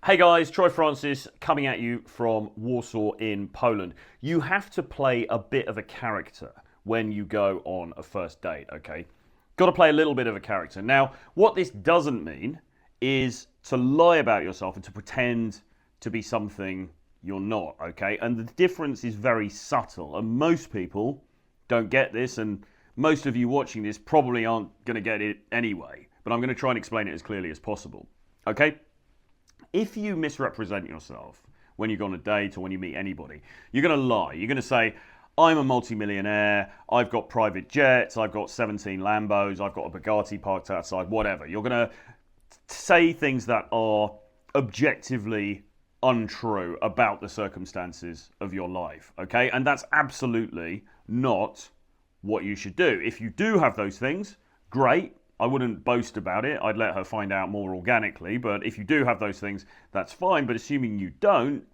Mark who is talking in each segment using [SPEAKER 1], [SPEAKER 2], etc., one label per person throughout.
[SPEAKER 1] Hey guys, Troy Francis coming at you from Warsaw in Poland. You have to play a bit of a character when you go on a first date, okay? Got to play a little bit of a character. Now, what this doesn't mean is to lie about yourself and to pretend to be something you're not, okay? And the difference is very subtle, and most people don't get this, and most of you watching this probably aren't going to get it anyway, but I'm going to try and explain it as clearly as possible, okay? If you misrepresent yourself when you go on a date or when you meet anybody, you're going to lie. You're going to say, I'm a multimillionaire, I've got private jets, I've got 17 Lambos, I've got a Bugatti parked outside, whatever. You're going to say things that are objectively untrue about the circumstances of your life, okay? And that's absolutely not what you should do. If you do have those things, great. I wouldn't boast about it. I'd let her find out more organically. But if you do have those things, that's fine. But assuming you don't,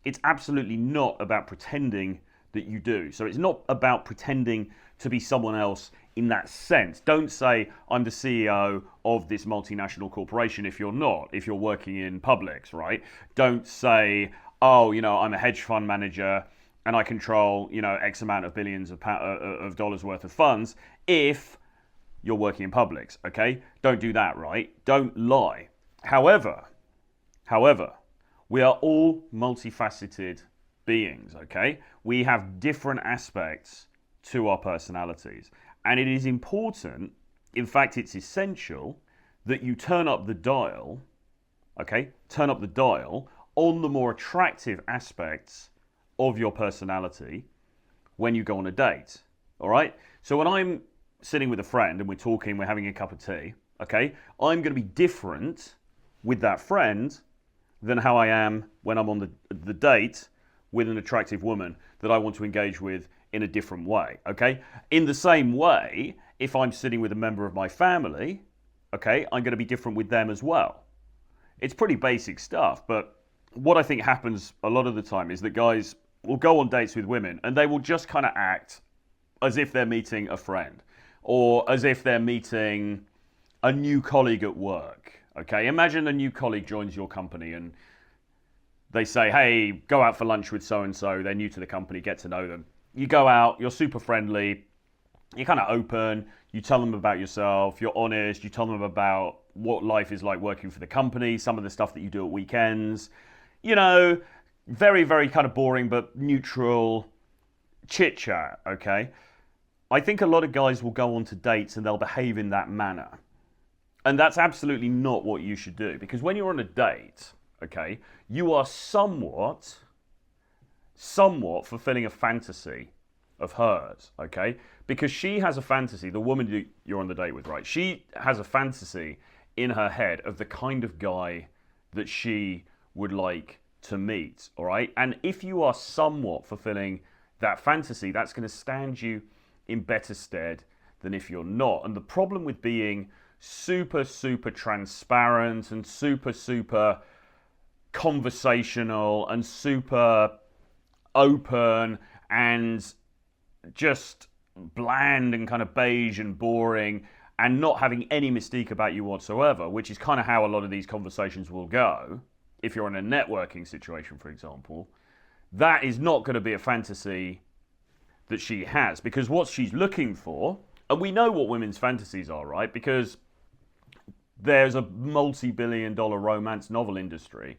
[SPEAKER 1] it's absolutely not about pretending that you do. So it's not about pretending to be someone else in that sense. Don't say, I'm the CEO of this multinational corporation if you're not, if you're working in Publix, right? Don't say, oh, I'm a hedge fund manager and I control, X amount of billions of dollars worth of funds if you're working in Publix, okay? Don't do that, right? Don't lie. However, we are all multifaceted beings, okay? We have different aspects to our personalities. And it is important, in fact, it's essential, that you turn up the dial, okay? Turn up the dial on the more attractive aspects of your personality when you go on a date, all right? So when I'm sitting with a friend and we're talking, we're having a cup of tea, okay, I'm going to be different with that friend than how I am when I'm on the date with an attractive woman that I want to engage with in a different way, okay? In the same way, if I'm sitting with a member of my family, okay, I'm going to be different with them as well. It's pretty basic stuff, but what I think happens a lot of the time is that guys will go on dates with women and they will just kind of act as if they're meeting a friend, or as if they're meeting a new colleague at work, okay? Imagine a new colleague joins your company and they say, hey, go out for lunch with so-and-so, they're new to the company, get to know them. You go out, you're super friendly, you're kind of open, you tell them about yourself, you're honest, you tell them about what life is like working for the company, some of the stuff that you do at weekends, very, very kind of boring but neutral chit-chat, okay? I think a lot of guys will go on to dates and they'll behave in that manner. And that's absolutely not what you should do. Because when you're on a date, okay, you are somewhat fulfilling a fantasy of hers, okay? Because she has a fantasy, the woman you're on the date with, right? She has a fantasy in her head of the kind of guy that she would like to meet, all right? And if you are somewhat fulfilling that fantasy, that's going to stand you in better stead than if you're not. And the problem with being super transparent and super conversational and super open and just bland and kind of beige and boring and not having any mystique about you whatsoever, which is kind of how a lot of these conversations will go if you're in a networking situation, for example, that is not going to be a fantasy that she has, because what she's looking for, and we know what women's fantasies are, right? Because there's a multi-billion-dollar romance novel industry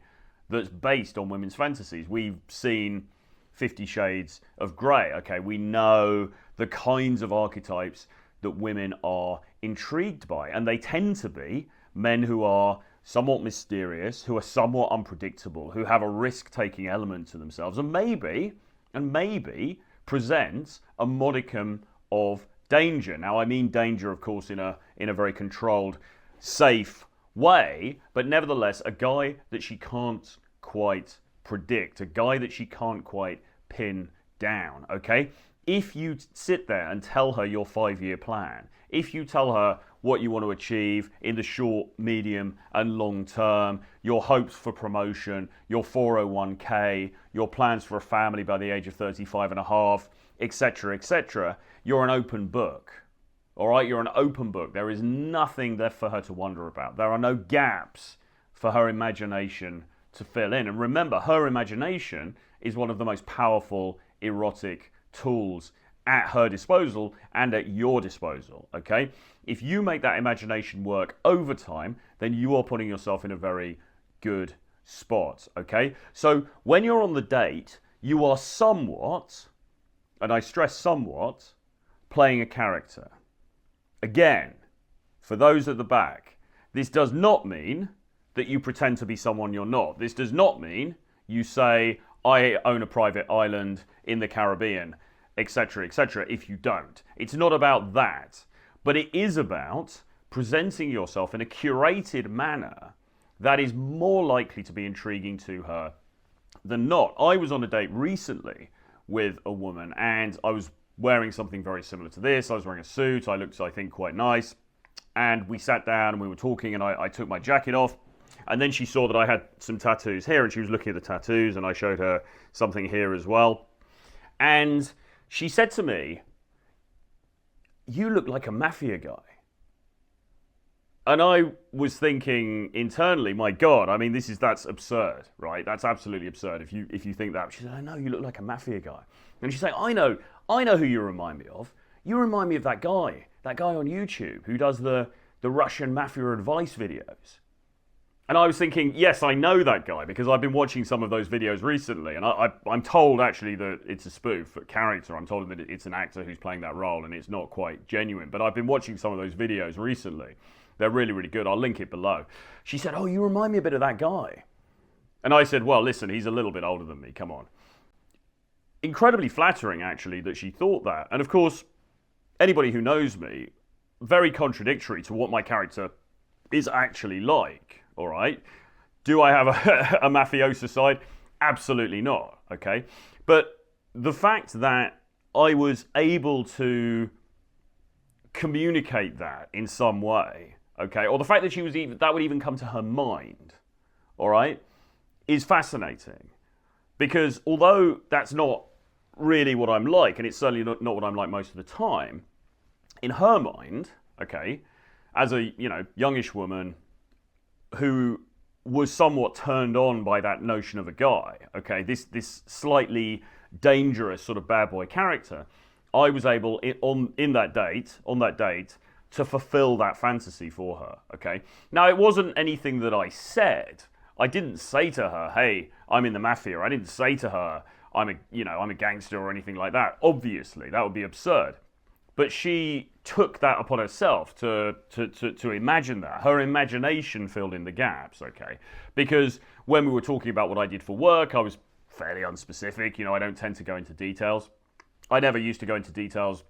[SPEAKER 1] that's based on women's fantasies. We've seen 50 Shades of Grey, okay? We know the kinds of archetypes that women are intrigued by, and they tend to be men who are somewhat mysterious, who are somewhat unpredictable, who have a risk-taking element to themselves, and maybe presents a modicum of danger. Now, I mean danger, of course, in a very controlled, safe way, but nevertheless, a guy that she can't quite predict, a guy that she can't quite pin down, okay? If you sit there and tell her your 5-year plan, if you tell her what you want to achieve in the short, medium, and long term, your hopes for promotion, your 401k, your plans for a family by the age of 35 and a half, etc., you're an open book. All right, you're an open book. There is nothing there for her to wonder about. There are no gaps for her imagination to fill in. And remember, her imagination is one of the most powerful erotic tools at her disposal and at your disposal, okay? If you make that imagination work over time, then you are putting yourself in a very good spot, okay? So when you're on the date, you are somewhat, and I stress somewhat, playing a character. Again, for those at the back, this does not mean that you pretend to be someone you're not. This does not mean you say, I own a private island in the Caribbean, etc., etc., if you don't. It's not about that, but it is about presenting yourself in a curated manner that is more likely to be intriguing to her than not. I was on a date recently with a woman and I was wearing something very similar to this. I was wearing a suit. I looked, I think, quite nice. And we sat down and we were talking and I took my jacket off. And then she saw that I had some tattoos here and she was looking at the tattoos and I showed her something here as well. And she said to me, "You look like a Mafia guy." And I was thinking internally, my God, I mean, that's absurd, right? That's absolutely absurd if you think that. She said, "I know, you look like a Mafia guy." And she's like, I know who you remind me of. You remind me of that guy on YouTube who does the Russian Mafia advice videos. And I was thinking, yes, I know that guy because I've been watching some of those videos recently. And I'm told actually that it's a spoof character. I'm told that it's an actor who's playing that role and it's not quite genuine. But I've been watching some of those videos recently. They're really, really good. I'll link it below. She said, "Oh, you remind me a bit of that guy." And I said, "Well, listen, he's a little bit older than me. Come on." Incredibly flattering, actually, that she thought that. And of course, anybody who knows me, very contradictory to what my character is actually like, all right? Do I have a mafioso side? Absolutely not, okay? But the fact that I was able to communicate that in some way, okay, or the fact that that would even come to her mind, all right, is fascinating. Because although that's not really what I'm like, and it's certainly not what I'm like most of the time, in her mind, okay, as a youngish woman who was somewhat turned on by that notion of a guy, okay, this slightly dangerous sort of bad boy character, I was able on that date to fulfill that fantasy for her, okay? Now, it wasn't anything that I said. I didn't say to her, "Hey, I'm in the Mafia." I didn't say to her, I'm a gangster or anything like that. Obviously, that would be absurd. But she took that upon herself to imagine that. Her imagination filled in the gaps, okay? Because when we were talking about what I did for work, I was fairly unspecific. I don't tend to go into details. I never used to go into details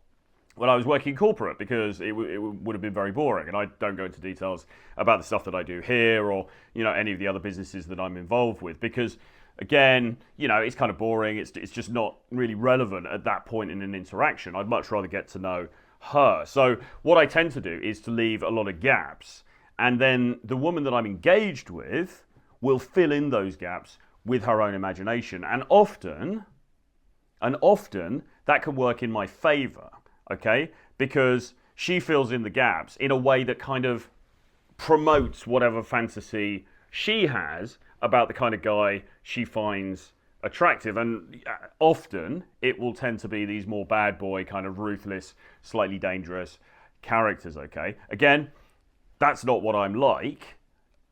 [SPEAKER 1] when I was working corporate because it would have been very boring. And I don't go into details about the stuff that I do here or, any of the other businesses that I'm involved with because, again, it's kind of boring. It's just not really relevant at that point in an interaction. I'd much rather get to know her. So what I tend to do is to leave a lot of gaps. And then the woman that I'm engaged with will fill in those gaps with her own imagination. And often that can work in my favor, okay? Because she fills in the gaps in a way that kind of promotes whatever fantasy she has about the kind of guy she finds attractive. And often it will tend to be these more bad boy, kind of ruthless, slightly dangerous characters, okay? Again, that's not what I'm like,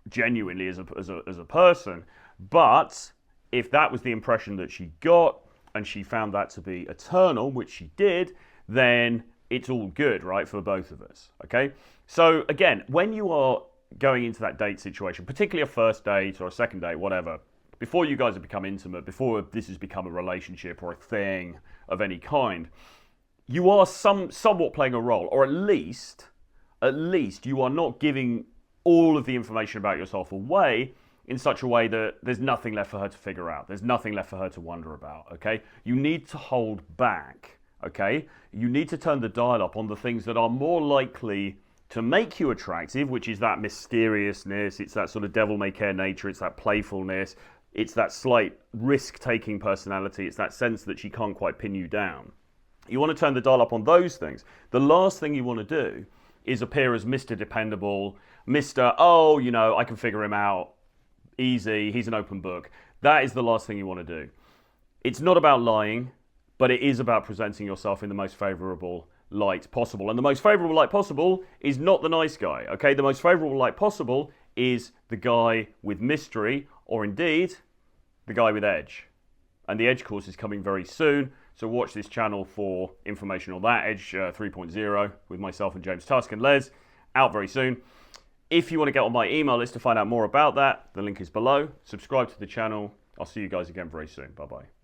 [SPEAKER 1] genuinely as a person. But if that was the impression that she got, and she found that to be eternal, which she did, then it's all good, right, for both of us, okay? So again, when you are going into that date situation, particularly a first date or a second date, whatever, before you guys have become intimate, before this has become a relationship or a thing of any kind, you are somewhat playing a role, or at least you are not giving all of the information about yourself away in such a way that there's nothing left for her to figure out. There's nothing left for her to wonder about, okay? You need to hold back, okay? You need to turn the dial up on the things that are more likely to make you attractive, which is that mysteriousness, it's that sort of devil-may-care nature, it's that playfulness, it's that slight risk-taking personality, it's that sense that she can't quite pin you down. You want to turn the dial up on those things. The last thing you want to do is appear as Mr. Dependable, Mr. I can figure him out, easy, he's an open book. That is the last thing you want to do. It's not about lying, but it is about presenting yourself in the most favourable light possible. And the most favourable light possible is not the nice guy, okay? The most favourable light possible is the guy with mystery, or indeed, the guy with edge. And the Edge course is coming very soon, so watch this channel for information on that. Edge 3.0 with myself and James Tusk and Les, out very soon. If you want to get on my email list to find out more about that, the link is below. Subscribe to the channel. I'll see you guys again very soon. Bye-bye.